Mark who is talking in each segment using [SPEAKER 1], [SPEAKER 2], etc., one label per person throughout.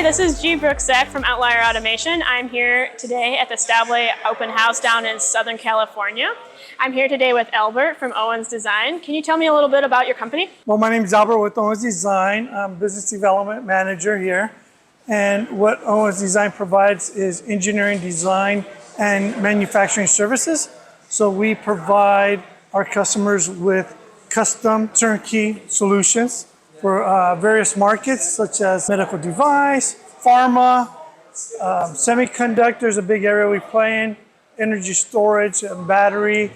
[SPEAKER 1] this is G. Brooksett from Outlier Automation. I'm here today at the Staubli open house down in Southern California. I'm here today with Albert from Owens Design. Can you tell me a little bit about your company?
[SPEAKER 2] Well, my name is Albert with Owens Design. I'm Business Development Manager here. And what Owens Design provides is engineering, design, and manufacturing services. So we provide our customers with custom turnkey solutions for various markets such as medical device, pharma, semiconductors, a big area we play in, energy storage, and battery,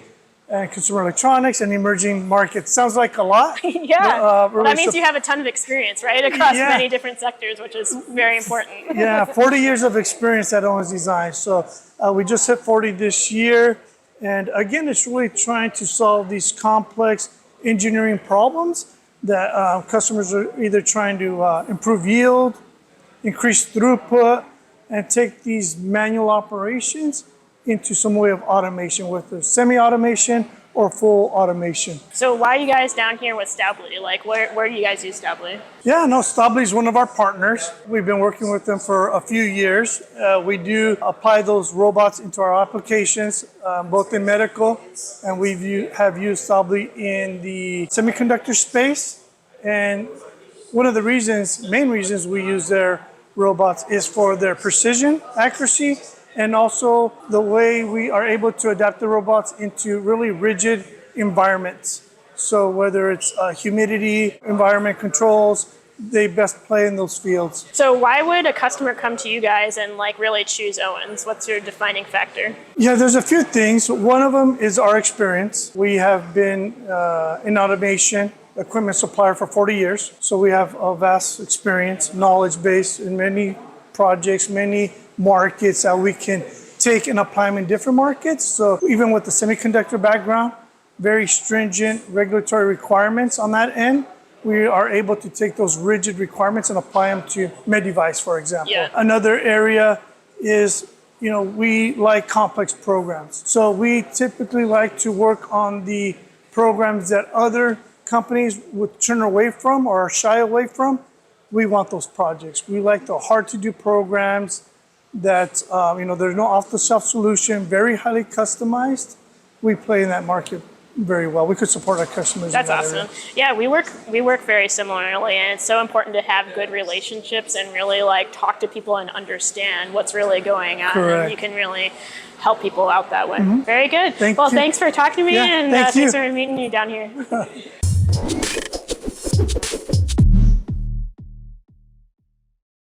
[SPEAKER 2] and consumer electronics, and emerging markets. Sounds like a lot.
[SPEAKER 1] Yeah,
[SPEAKER 2] really
[SPEAKER 1] that means you have a ton of experience, right? Across many different sectors, which is very important.
[SPEAKER 2] Yeah, 40 years of experience at Owens Design. So we just hit 40 this year. And again, it's really trying to solve these complex engineering problems that customers are either trying to improve yield, increase throughput, and take these manual operations into some way of automation, whether semi-automation or full automation.
[SPEAKER 1] So why are you guys down here with Staubli? Like, where do you guys use Staubli?
[SPEAKER 2] Yeah, no, Staubli is one of our partners. We've been working with them for a few years. We do apply those robots into our applications, both in medical, and we have used Staubli in the semiconductor space. And one of the main reasons we use their robots is for their precision, accuracy, and also the way we are able to adapt the robots into really rigid environments. So whether it's humidity, environment controls, they best play in those fields.
[SPEAKER 1] So why would a customer come to you guys and like really choose Owens? What's your defining factor?
[SPEAKER 2] Yeah, there's a few things. One of them is our experience. We have been in automation equipment supplier for 40 years. So we have a vast experience, knowledge base in many projects, many markets that we can take and apply them in different markets. So even with the semiconductor background, very stringent regulatory requirements on that end, we are able to take those rigid requirements and apply them to med device, for example.
[SPEAKER 1] Yeah.
[SPEAKER 2] Another area is, we like complex programs. So we typically like to work on the programs that other companies would turn away from or shy away from. We want those projects. We like the hard to do programs that, there's no off-the-shelf solution, very highly customized. We play in that market very well. We could support our customers.
[SPEAKER 1] That's
[SPEAKER 2] in that
[SPEAKER 1] awesome.
[SPEAKER 2] area.
[SPEAKER 1] Yeah, we work very similarly, and it's so important to have good relationships and really like talk to people and understand what's really going on.
[SPEAKER 2] Correct.
[SPEAKER 1] And you can really help people out that way. Very good.
[SPEAKER 2] Thank you.
[SPEAKER 1] Thanks for talking to me,
[SPEAKER 2] Yeah,
[SPEAKER 1] and
[SPEAKER 2] thank you.
[SPEAKER 1] thanks for meeting you down here.